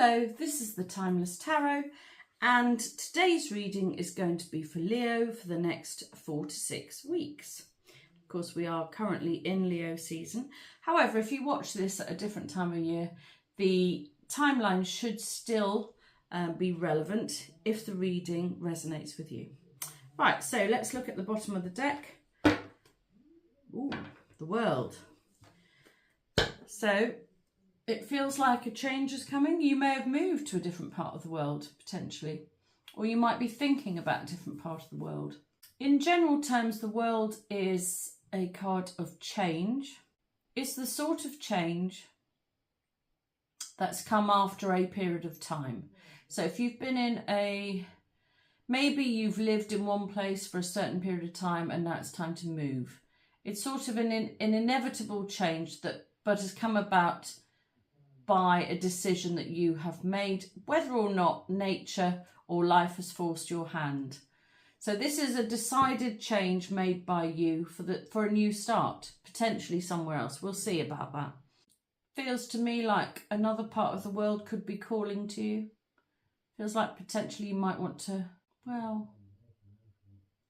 Hello, this is the Timeless Tarot, and today's reading is going to be for Leo for the next 4 to 6 weeks. Of course, we are currently in Leo season. However, if you watch this at a different time of year, the timeline should still be relevant if the reading resonates with you. Right, so let's look at the bottom of the deck. Ooh, the World. So it feels like a change is coming. You may have moved to a different part of the world, potentially, or you might be thinking about a different part of the world. In general terms, the World is a card of change. It's the sort of change that's come after a period of time. So if you've been in maybe you've lived in one place for a certain period of time and now it's time to move. It's sort of an inevitable change but has come about by a decision that you have made, whether or not nature or life has forced your hand. So this is a decided change made by you for a new start, potentially somewhere else. We'll see about that. Feels to me like another part of the world could be calling to you. Feels like potentially you might want to,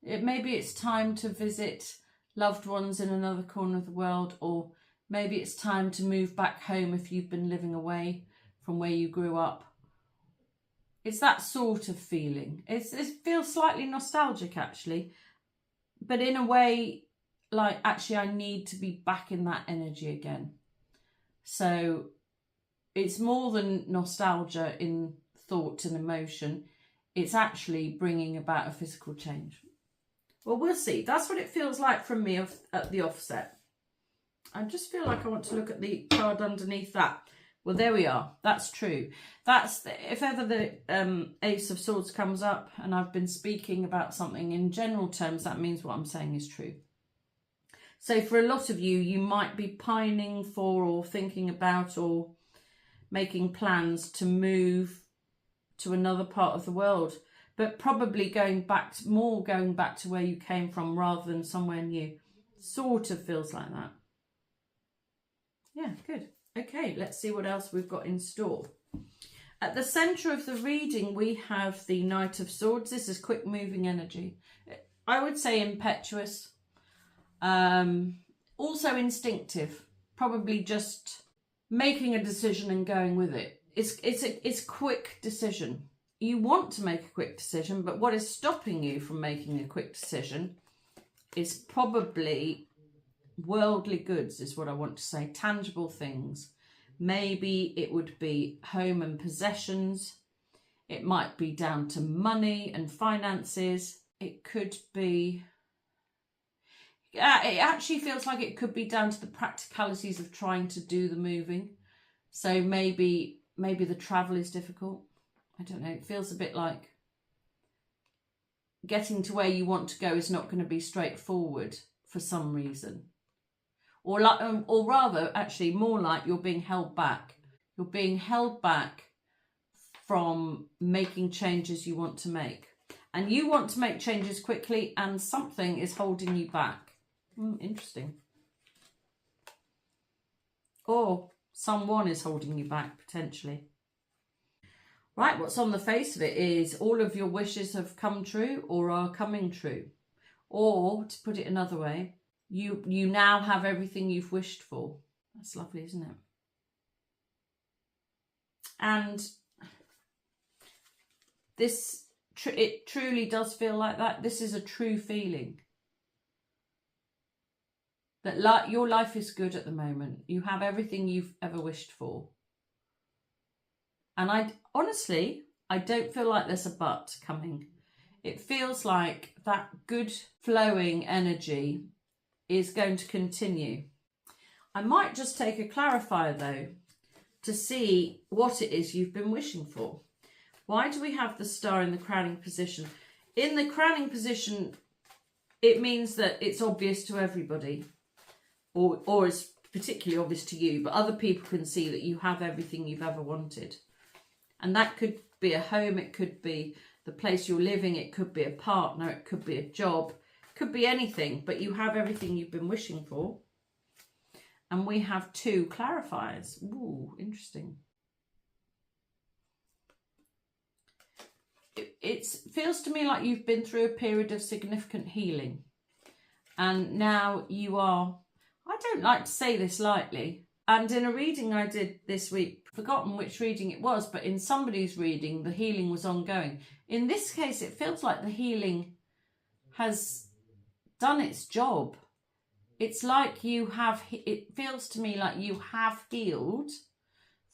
maybe it's time to visit loved ones in another corner of the world, or maybe it's time to move back home if you've been living away from where you grew up. It's that sort of feeling. It feels slightly nostalgic, actually, but in a way, like, actually, I need to be back in that energy again. So it's more than nostalgia in thought and emotion. It's actually bringing about a physical change. Well, we'll see. That's what it feels like from me at the offset. I just feel like I want to look at the card underneath that. Well, there we are. That's true. If ever the Ace of Swords comes up and I've been speaking about something in general terms, that means what I'm saying is true. So for a lot of you, you might be pining for or thinking about or making plans to move to another part of the world, but probably going back to where you came from rather than somewhere new. Sort of feels like that. Yeah, good. Okay, let's see what else we've got in store. At the centre of the reading, we have the Knight of Swords. This is quick moving energy. I would say impetuous. Also instinctive. Probably just making a decision and going with it. It's quick decision. You want to make a quick decision, but what is stopping you from making a quick decision is probably worldly goods, is what I want to say. Tangible things. Maybe it would be home and possessions. It might be down to money and finances. It could be... it actually feels like it could be down to the practicalities of trying to do the moving. So maybe the travel is difficult. I don't know. It feels a bit like getting to where you want to go is not going to be straightforward for some reason. Or rather, actually, more like you're being held back. You're being held back from making changes you want to make. And you want to make changes quickly and something is holding you back. Interesting. Or someone is holding you back, potentially. Right, what's on the face of it is all of your wishes have come true or are coming true. Or, to put it another way, you now have everything you've wished for. That's lovely, isn't it? And it truly does feel like that. This is a true feeling. That your life is good at the moment. You have everything you've ever wished for. And honestly, I don't feel like there's a but coming. It feels like that good flowing energy is going to continue. I might just take a clarifier though to see what it is you've been wishing for. Why do we have the star in the crowning position? In the crowning position, it means that it's obvious to everybody, or it's particularly obvious to you, but other people can see that you have everything you've ever wanted. And that could be a home, it could be the place you're living, it could be a partner, it could be a job, could be anything, but you have everything you've been wishing for. And we have 2 clarifiers. Ooh, interesting. it feels to me like you've been through a period of significant healing. And now you are, I don't like to say this lightly, and in a reading I did this week, forgotten which reading it was, but in somebody's reading, the healing was ongoing. In this case, it feels like the healing has done its job. It's like it feels to me like you have healed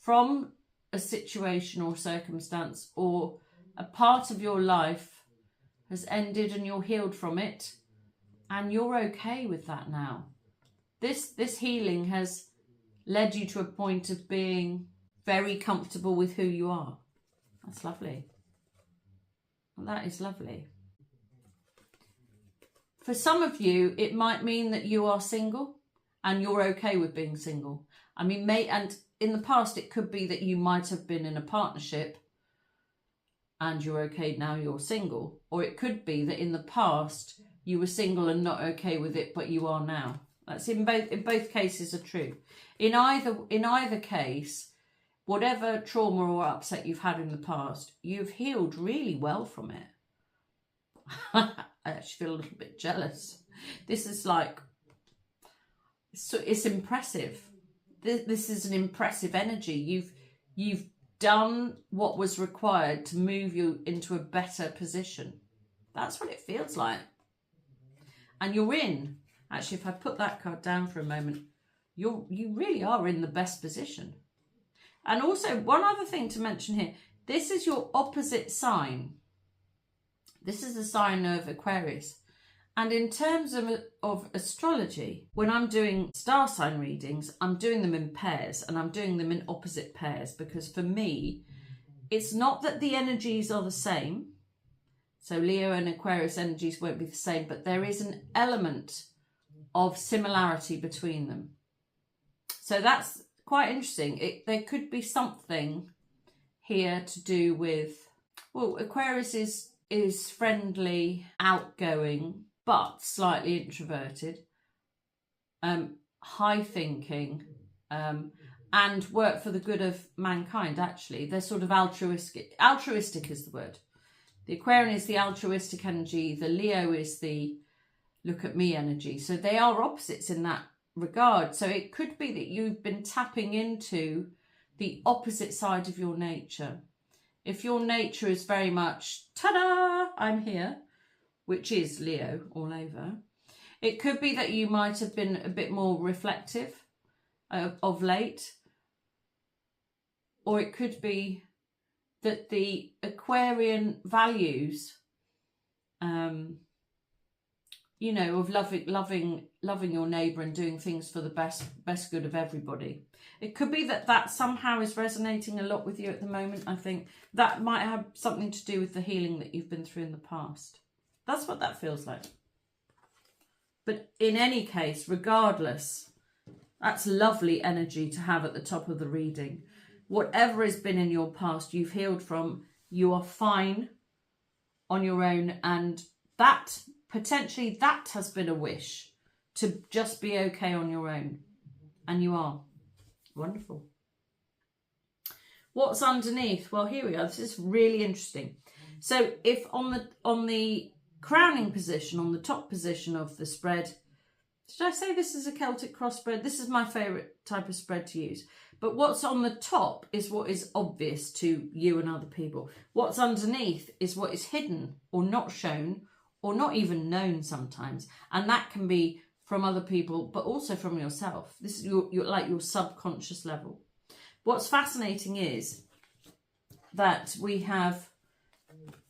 from a situation or circumstance, or a part of your life has ended and you're healed from it, and you're okay with that now. This healing has led you to a point of being very comfortable with who you are. That's lovely. That is lovely. For some of you, it might mean that you are single and you're okay with being single. I mean, and in the past, it could be that you might have been in a partnership and you're okay now you're single. Or it could be that in the past, you were single and not okay with it, but you are now. That's in both cases are true. In either case, whatever trauma or upset you've had in the past, you've healed really well from it. I actually feel a little bit jealous. This is like, so it's impressive. This is an impressive energy. You've done what was required to move you into a better position. That's what it feels like. And you're in. Actually, if I put that card down for a moment, you really are in the best position. And also, one other thing to mention here, this is your opposite sign. This is the sign of Aquarius. And in terms of astrology, when I'm doing star sign readings, I'm doing them in pairs, and I'm doing them in opposite pairs, because for me, it's not that the energies are the same. So Leo and Aquarius energies won't be the same, but there is an element of similarity between them. So that's quite interesting. There could be something here to do with, well, Aquarius is friendly, outgoing, but slightly introverted, high thinking, and work for the good of mankind, actually. They're sort of altruistic. Altruistic is the word. The Aquarian is the altruistic energy. The Leo is the look at me energy. So they are opposites in that regard. So it could be that you've been tapping into the opposite side of your nature. If your nature is very much, ta-da, I'm here, which is Leo all over, it could be that you might have been a bit more reflective of late. Or it could be that the Aquarian values, you know, of loving your neighbour and doing things for the best good of everybody. It could be that somehow is resonating a lot with you at the moment. I think that might have something to do with the healing that you've been through in the past. That's what that feels like. But in any case, regardless, that's lovely energy to have at the top of the reading. Whatever has been in your past, you've healed from, you are fine on your own, and that potentially that has been a wish to just be okay on your own, and you are. Wonderful. What's underneath? Well, here we are. This is really interesting. So if on the crowning position, on the top position of the spread, did I say this is a Celtic cross spread? This is my favourite type of spread to use. But what's on the top is what is obvious to you and other people. What's underneath is what is hidden or not shown or not even known sometimes. And that can be from other people, but also from yourself. This is your subconscious level. What's fascinating is that we have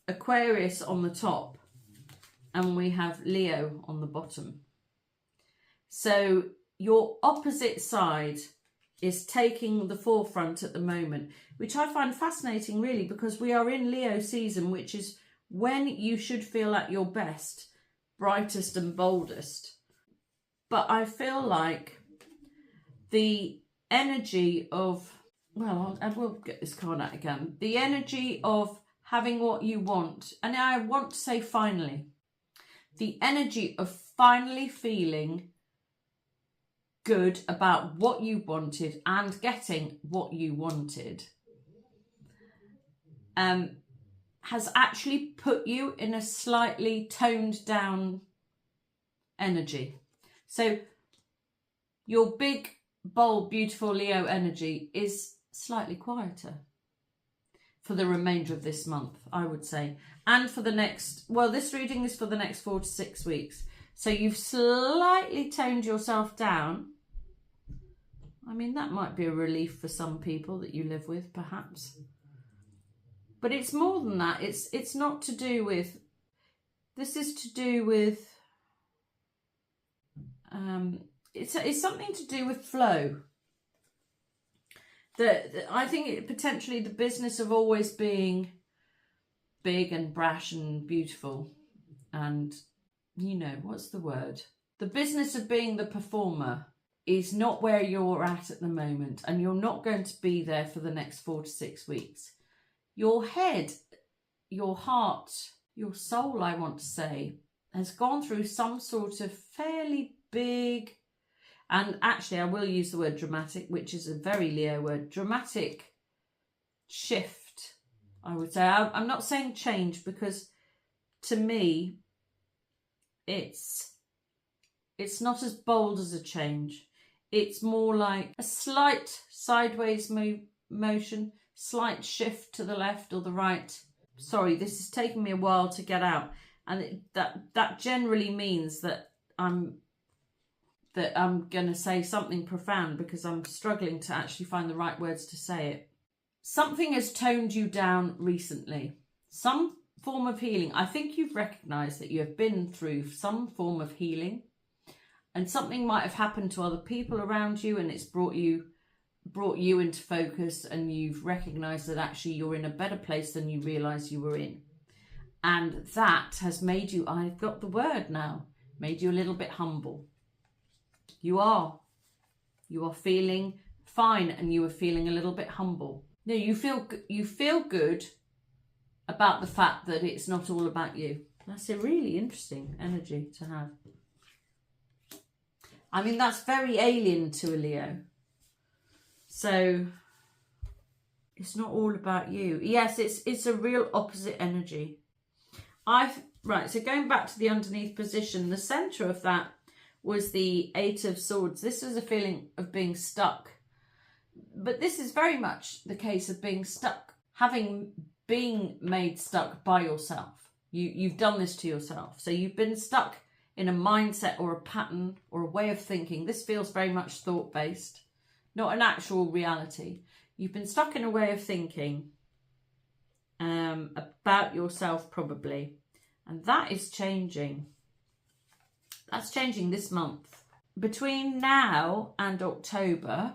Aquarius on the top and we have Leo on the bottom. So your opposite side is taking the forefront at the moment, which I find fascinating really, because we are in Leo season, which is when you should feel at your best, brightest and boldest. But I feel like the energy of, well, I will get this card out again, the energy of having what you want, and I want to say finally, the energy of finally feeling good about what you wanted and getting what you wanted. has actually put you in a slightly toned down energy. So your big, bold, beautiful Leo energy is slightly quieter for the remainder of this month, I would say. And for the next, well, this reading is for the next 4 to 6 weeks. So you've slightly toned yourself down. I mean, that might be a relief for some people that you live with, perhaps. But it's more than that. It's not to do with, this is to do with, it's something to do with flow. I think potentially the business of always being big and brash and beautiful and, you know, what's the word? The business of being the performer is not where you're at the moment, and you're not going to be there for the next 4 to 6 weeks. Your head, your heart, your soul, I want to say, has gone through some sort of fairly big, and actually I will use the word dramatic, which is a very Leo word, dramatic shift, I would say. I'm not saying change, because to me, it's not as bold as a change. It's more like a slight sideways motion, slight shift to the left or the right. Sorry, this is taking me a while to get out. And that generally means that I'm going to say something profound, because I'm struggling to actually find the right words to say it. Something has toned you down recently. Some form of healing. I think you've recognised that you have been through some form of healing, and something might have happened to other people around you, and it's brought you into focus, and you've recognised that actually you're in a better place than you realised you were in. And that has made you, I've got the word now, made you a little bit humble. You are feeling fine, and you are feeling a little bit humble. No, you feel good about the fact that it's not all about you. That's a really interesting energy to have. I mean, that's very alien to a Leo. So it's not all about you. Yes, it's a real opposite energy. Right, so going back to the underneath position, the centre of that was the 8 of Swords. This is a feeling of being stuck. But this is very much the case of being stuck, having been made stuck by yourself. You've done this to yourself. So you've been stuck in a mindset or a pattern or a way of thinking. This feels very much thought-based, not an actual reality. You've been stuck in a way of thinking about yourself, probably. And that is changing. That's changing this month. Between now and October,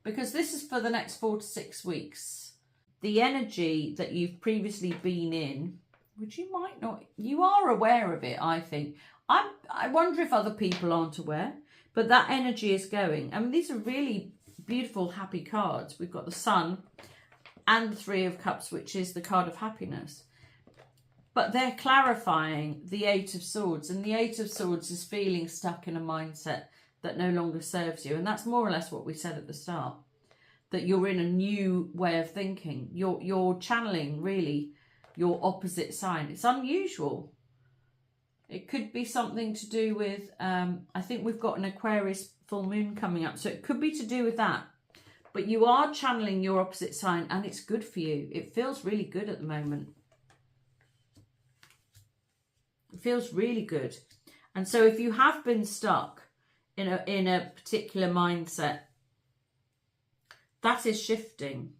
because this is for the next 4 to 6 weeks, the energy that you've previously been in, which you might not, you are aware of it, I think. I wonder if other people aren't aware, but that energy is going. I mean, these are really beautiful, happy cards. We've got the Sun and the 3 of Cups, which is the card of happiness. But they're clarifying the 8 of Swords, and the 8 of Swords is feeling stuck in a mindset that no longer serves you. And that's more or less what we said at the start, that you're in a new way of thinking. You're channeling, really, your opposite sign. It's unusual. It could be something to do with, I think we've got an Aquarius full moon coming up, so it could be to do with that. But you are channeling your opposite sign, and it's good for you. It feels really good at the moment. It feels really good. And so if you have been stuck in a particular mindset, that is shifting.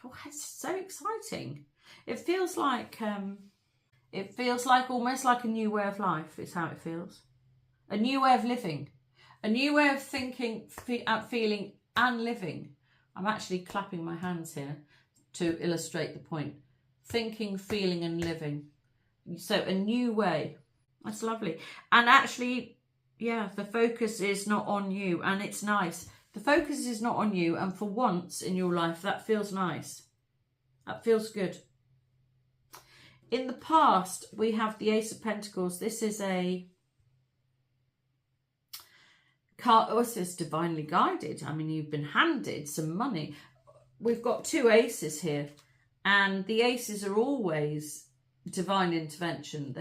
Oh, it's so exciting. It feels like almost like a new way of life is how it feels. A new way of living. A new way of thinking, feeling and living. I'm actually clapping my hands here to illustrate the point. Thinking, feeling and living. So a new way. That's lovely. And actually, yeah, the focus is not on you, and it's nice. The focus is not on you, and for once in your life, that feels nice. That feels good. In the past, we have the Ace of Pentacles. This is a card. Oh, it says divinely guided. I mean, you've been handed some money. We've got 2 aces here, And the aces are always divine intervention.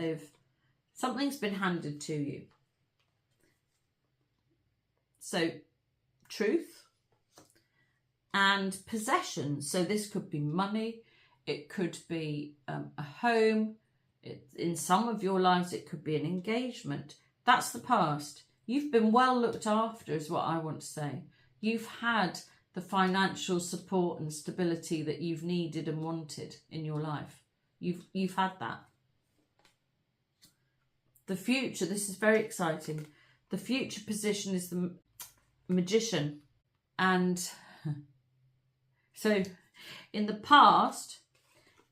Something's been handed to you. So truth and possession. So this could be money. It could be a home. In some of your lives, it could be an engagement. That's the past. You've been well looked after is what I want to say. You've had the financial support and stability that you've needed and wanted in your life. You've had that. The future, this is very exciting. The future position is the Magician. And so in the past,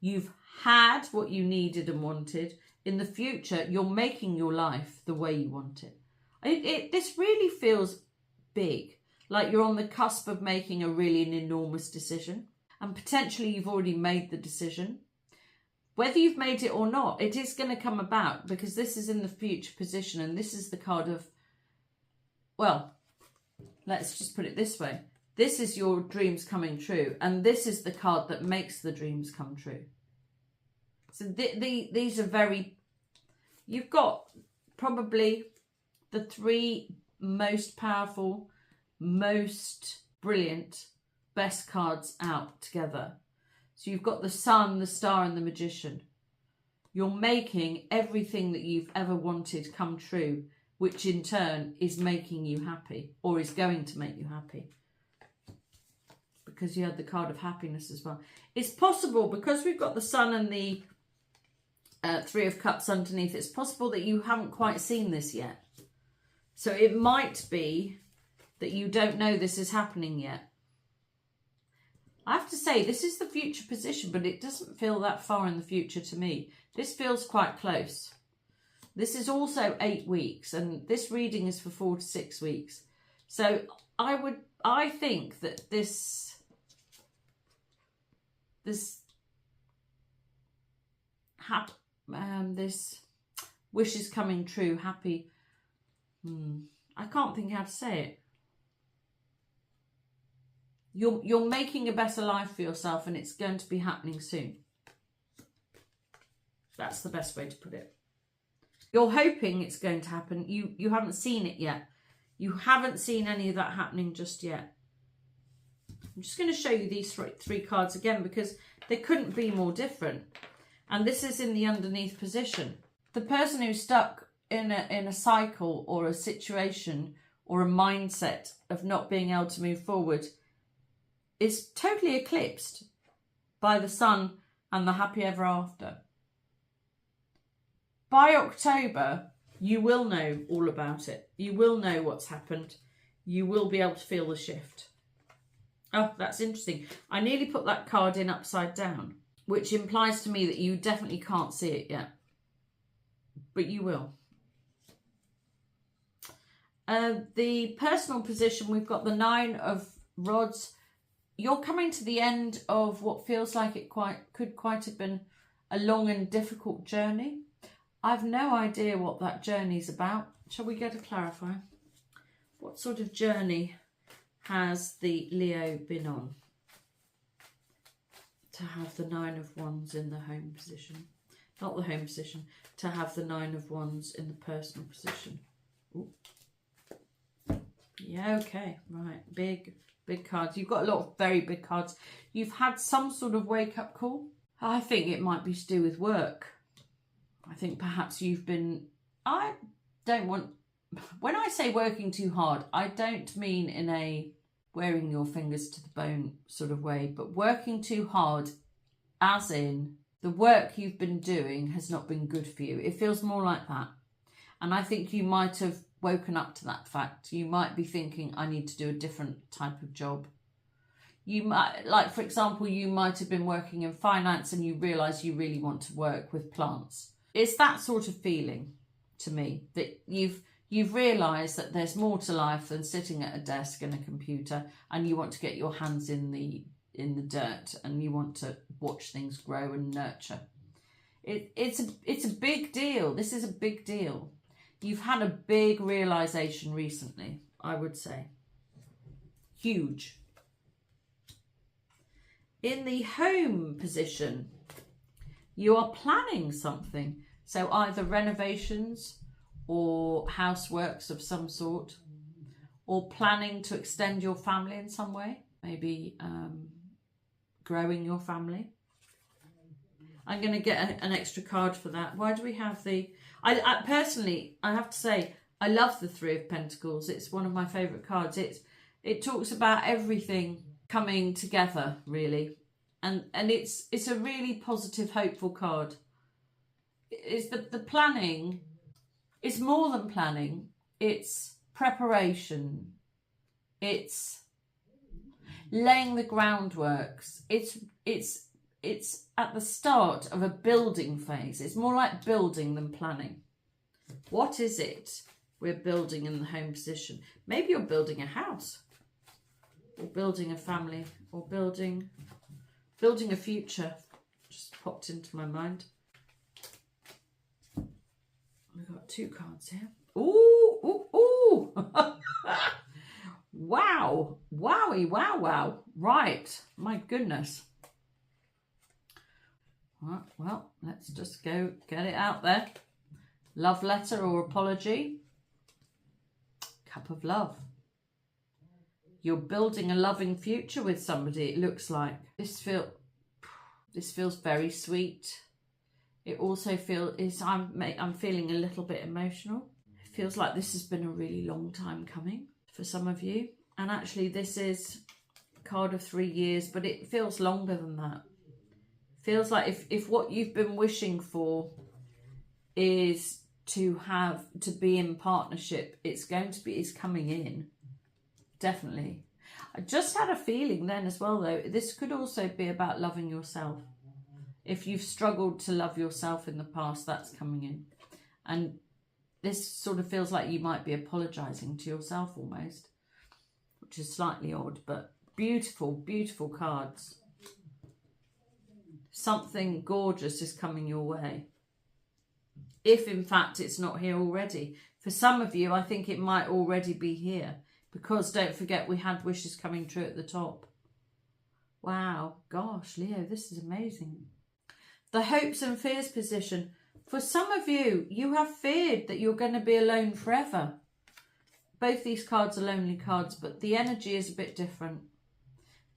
you've had what you needed and wanted. In the future, you're making your life the way you want it. This really feels big, like you're on the cusp of making an enormous decision. And potentially you've already made the decision. Whether you've made it or not, it is going to come about because this is in the future position. And this is the card of, well, let's just put it this way. This is your dreams coming true. And this is the card that makes the dreams come true. So these are very, you've got probably the three most powerful, most brilliant, best cards out together. So you've got the Sun, the Star and the Magician. You're making everything that you've ever wanted come true, which in turn is making you happy or is going to make you happy. Because you had the card of happiness as well. It's possible, because we've got the Sun and the Three of Cups underneath, it's possible that you haven't quite seen this yet. So it might be that you don't know this is happening yet. I have to say, this is the future position, but it doesn't feel that far in the future to me. This feels quite close. This is also 8 weeks, and this reading is for 4 to 6 weeks. So I think that this wish is coming true, happy. I can't think how to say it. You're making a better life for yourself, and it's going to be happening soon. That's the best way to put it. You're hoping it's going to happen. You haven't seen it yet. You haven't seen any of that happening just yet. I'm just going to show you these three cards again because they couldn't be more different. And this is in the underneath position. The person who's stuck in a cycle or a situation or a mindset of not being able to move forward is totally eclipsed by the Sun and the happy ever after. By October, you will know all about it. You will know what's happened. You will be able to feel the shift. Oh, that's interesting. I nearly put that card in upside down, which implies to me that you definitely can't see it yet. But you will. The personal position, we've got the 9 of Rods. You're coming to the end of what feels like it could quite have been a long and difficult journey. I've no idea what that journey's about. Shall we go to clarify? What sort of journey has the Leo been on to have the 9 of Wands in the home position? Not the home position, to have the 9 of Wands in the personal position. Ooh. Yeah, okay, right, big cards. You've got a lot of very big cards. You've had some sort of wake-up call. I think it might be to do with work. I think perhaps you've been, when I say working too hard, I don't mean in a wearing your fingers to the bone sort of way, but working too hard as in the work you've been doing has not been good for you. It feels more like that. And I think you might have woken up to that fact. You might be thinking, I need to do a different type of job. You might, like for example, you might have been working in finance and you realise you really want to work with plants. It's that sort of feeling to me, that you've realised that there's more to life than sitting at a desk and a computer, and you want to get your hands in the dirt and you want to watch things grow and nurture. It's a big deal. This is a big deal. You've had a big realisation recently, I would say. Huge. In the home position, you are planning something. So either renovations or houseworks of some sort, or planning to extend your family in some way, maybe growing your family. I'm going to get an extra card for that. Why do we have the... I personally, I have to say, I love the Three of Pentacles. It's one of my favourite cards. It talks about everything coming together, really. And it's a really positive, hopeful card. It's the planning. It's more than planning. It's preparation. It's laying the groundworks. It's at the start of a building phase. It's more like building than planning. What is it we're building in the home position? Maybe you're building a house, or building a family, or building a future. Just popped into my mind. We've got two cards here. Ooh, ooh, ooh. Wow. Wowie, wow, wow. Right. My goodness. Well, let's just go get it out there. Love letter or apology. Cup of love. You're building a loving future with somebody, it looks like. This feels very sweet. It also feels, I'm feeling a little bit emotional. It feels like this has been a really long time coming for some of you. And actually this is a card of 3 years, but it feels longer than that. Feels like if what you've been wishing for is to be in partnership, it's coming in. Definitely. I just had a feeling then as well, though, this could also be about loving yourself. If you've struggled to love yourself in the past, that's coming in. And this sort of feels like you might be apologising to yourself almost, which is slightly odd, but beautiful, beautiful cards. Something gorgeous is coming your way. If in fact it's not here already. For some of you, I think it might already be here. Because don't forget, we had wishes coming true at the top. Wow, gosh, Leo, this is amazing. The hopes and fears position. For some of you, you have feared that you're going to be alone forever. Both these cards are lonely cards, but the energy is a bit different.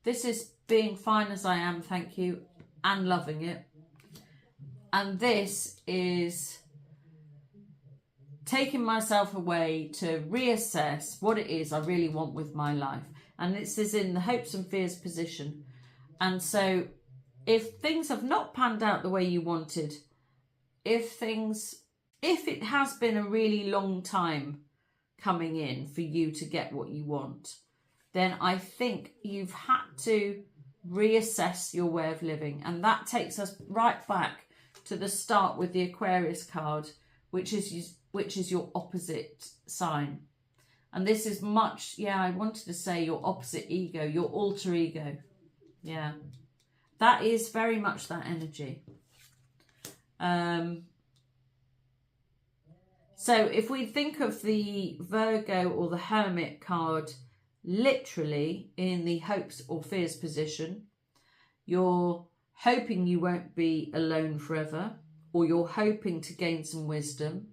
This is being fine as I am, thank you, and loving it. And this is taking myself away to reassess what it is I really want with my life. And this is in the hopes and fears position. And so if things have not panned out the way you wanted, if it has been a really long time coming in for you to get what you want, then I think you've had to reassess your way of living. And that takes us right back to the start with the Aquarius card, which is your opposite sign. And this is much, yeah, I wanted to say your opposite ego, your alter ego. Yeah, that is very much that energy. So if we think of the Virgo or the Hermit card literally in the hopes or fears position, you're hoping you won't be alone forever, or you're hoping to gain some wisdom,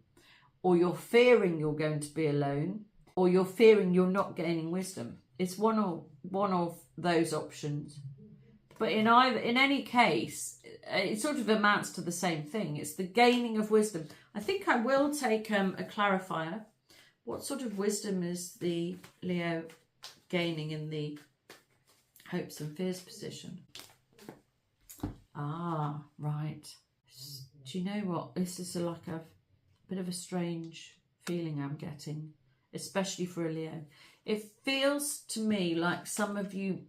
or you're fearing you're going to be alone, or you're fearing you're not gaining wisdom. It's one of those options. But in any case, it sort of amounts to the same thing. It's the gaining of wisdom. I think I will take a clarifier. What sort of wisdom is the Leo gaining in the hopes and fears position? Ah, right. Do you know what? This is like a bit of a strange feeling I'm getting, especially for a Leo. It feels to me like some of you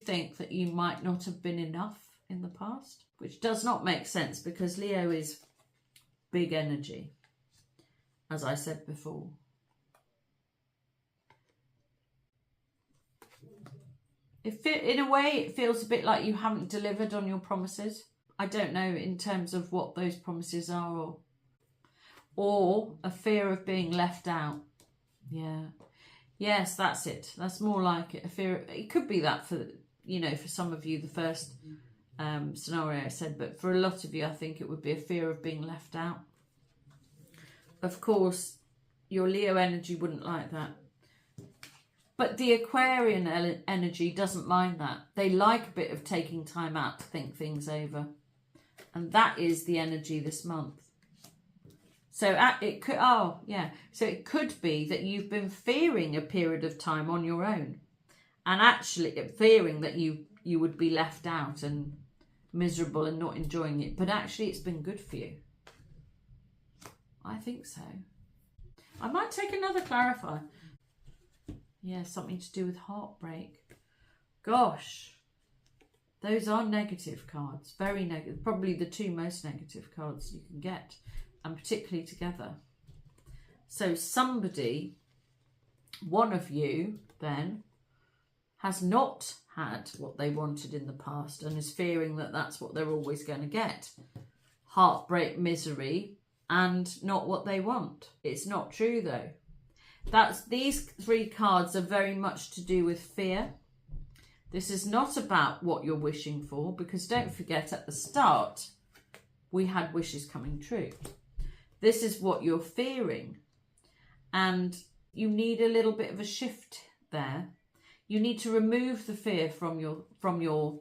think that you might not have been enough in the past, which does not make sense because Leo is big energy, as I said before. In a way, it feels a bit like you haven't delivered on your promises. I don't know in terms of what those promises are, or a fear of being left out. Yeah. Yes, that's it. That's more like it. A fear. It could be that you know, for some of you, the first scenario I said, but for a lot of you, I think it would be a fear of being left out. Of course, your Leo energy wouldn't like that. But the Aquarian energy doesn't mind that. They like a bit of taking time out to think things over. And that is the energy this month. So it could, so it could be that you've been fearing a period of time on your own. And actually fearing that you would be left out and miserable and not enjoying it. But actually it's been good for you. I think so. I might take another clarifier. Yeah, something to do with heartbreak. Gosh, those are negative cards. Very negative. Probably the two most negative cards you can get. And particularly together. So somebody, one of you then, has not had what they wanted in the past and is fearing that that's what they're always going to get. Heartbreak, misery, and not what they want. It's not true though. These three cards are very much to do with fear. This is not about what you're wishing for, because don't forget at the start, we had wishes coming true. This is what you're fearing. And you need a little bit of a shift there. You need to remove the fear from your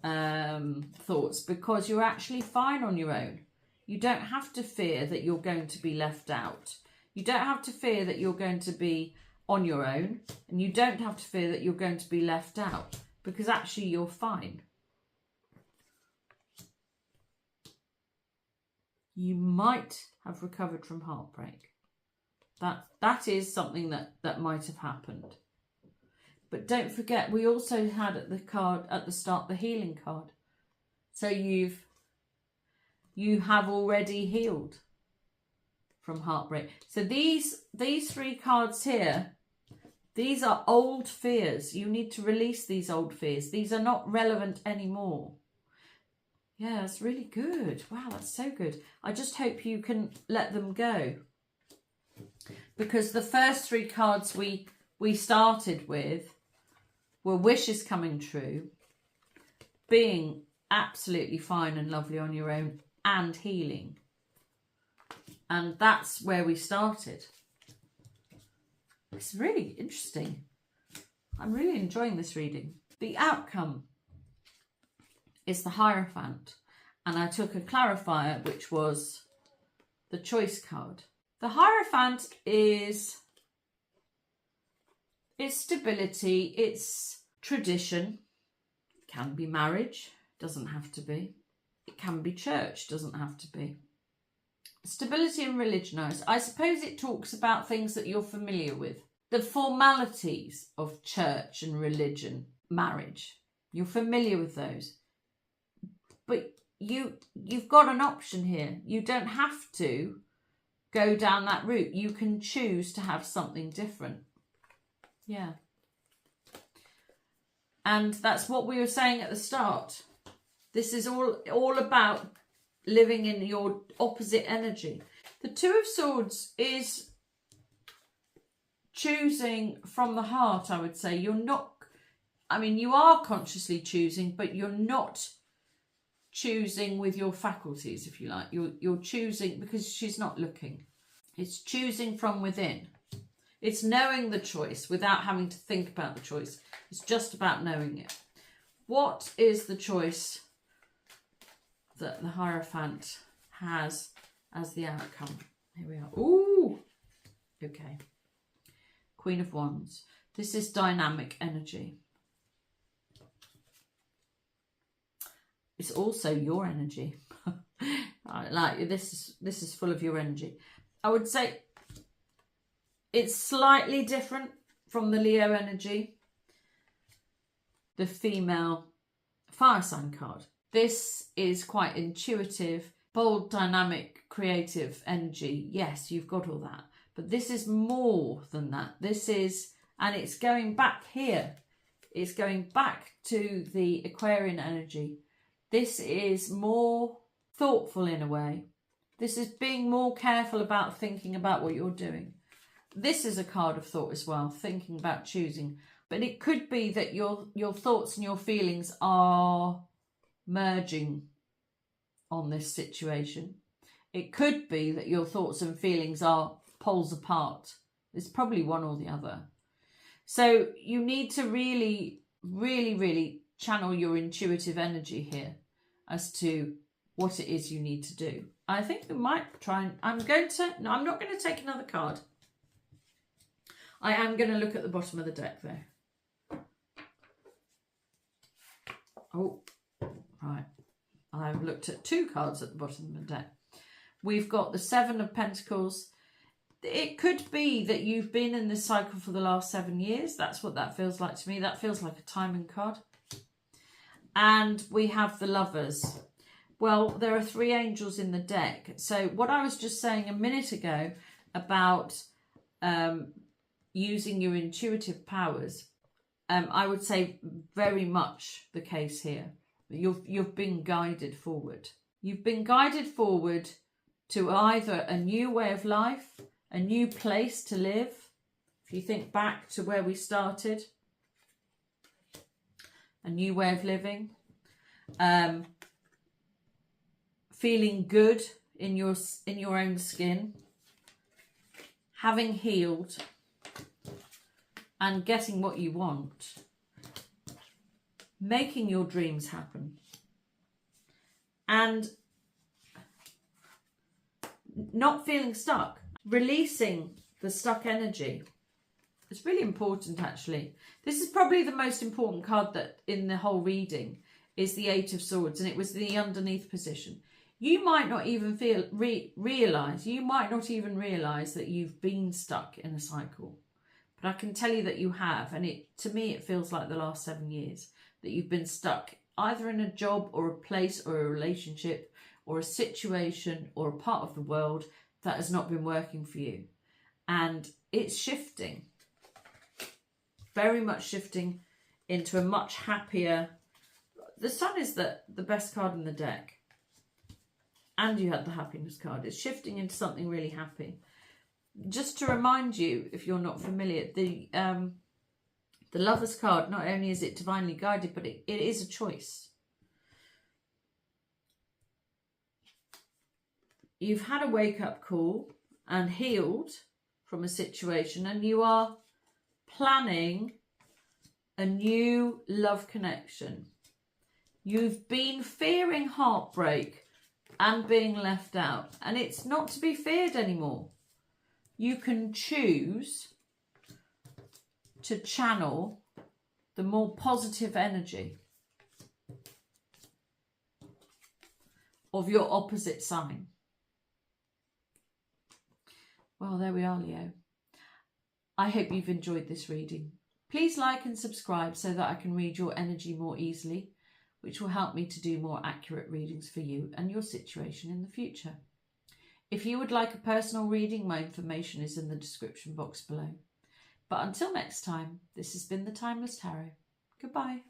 thoughts, because you're actually fine on your own. You don't have to fear that you're going to be left out. You don't have to fear that you're going to be on your own. And you don't have to fear that you're going to be left out, because actually you're fine. You might have recovered from heartbreak. That is something that might have happened. But don't forget, we also had at the start the healing card. So you have already healed from heartbreak. So these three cards here, these are old fears. You need to release these old fears. These are not relevant anymore. Yeah, that's really good. Wow, that's so good. I just hope you can let them go. Because the first three cards we started with were wishes coming true, being absolutely fine and lovely on your own, and healing. And that's where we started. It's really interesting. I'm really enjoying this reading. The outcome is the Hierophant. And I took a clarifier, which was the choice card. The Hierophant is it's stability, it's tradition. It can be marriage, doesn't have to be. It can be church, doesn't have to be. Stability and religion, I suppose it talks about things that you're familiar with. The formalities of church and religion, marriage. You're familiar with those. But you've got an option here. You don't have to go down that route. You can choose to have something different. Yeah. And that's what we were saying at the start. This is all about living in your opposite energy. The Two of Swords is choosing from the heart, I would say. You're not, I mean, you are consciously choosing, but you're not choosing with your faculties, if you like. You're choosing because she's not looking. It's choosing from within. It's knowing the choice without having to think about the choice. It's just about knowing it. What is the choice that the Hierophant has as the outcome? Here we are. Ooh! Okay. Queen of Wands. This is dynamic energy. It's also your energy. Like this is full of your energy. I would say it's slightly different from the Leo energy, the female fire sign card. This is quite intuitive, bold, dynamic, creative energy. Yes, you've got all that. But this is more than that. This is, and it's going back here. It's going back to the Aquarian energy. This is more thoughtful in a way. This is being more careful about thinking about what you're doing. This is a card of thought as well, thinking about choosing. But it could be that your thoughts and your feelings are merging on this situation. It could be that your thoughts and feelings are poles apart. It's probably one or the other. So you need to really, really, really channel your intuitive energy here as to what it is you need to do. I think we might try and, I'm not going to take another card. I am going to look at the bottom of the deck though. Oh, right. I've looked at 2 cards at the bottom of the deck. We've got the 7 of Pentacles. It could be that you've been in this cycle for the last 7 years. That's what that feels like to me. That feels like a timing card. And we have the Lovers. Well, there are 3 angels in the deck. So what I was just saying a minute ago about using your intuitive powers, I would say very much the case here. You've been guided forward. You've been guided forward to either a new way of life, a new place to live. If you think back to where we started, a new way of living, feeling good in your own skin, having healed, and getting what you want, making your dreams happen, and not feeling stuck, releasing the stuck energy. It's really important, actually. This is probably the most important card that in the whole reading is the 8 of Swords, and it was the underneath position. You might not even realize that you've been stuck in a cycle, but I can tell you that you have, and to me it feels like the last 7 years that you've been stuck either in a job or a place or a relationship or a situation or a part of the world that has not been working for you. And it's shifting, very much shifting into a much happier... The Sun is the best card in the deck. And you had the Happiness card. It's shifting into something really happy. Just to remind you, if you're not familiar, the Lovers card, not only is it divinely guided, but it is a choice. You've had a wake-up call and healed from a situation, and you are planning a new love connection. You've been fearing heartbreak and being left out, and it's not to be feared anymore. You can choose to channel the more positive energy of your opposite sign. Well, there we are, Leo. I hope you've enjoyed this reading. Please like and subscribe so that I can read your energy more easily, which will help me to do more accurate readings for you and your situation in the future. If you would like a personal reading, my information is in the description box below. But until next time, this has been the Timeless Tarot. Goodbye.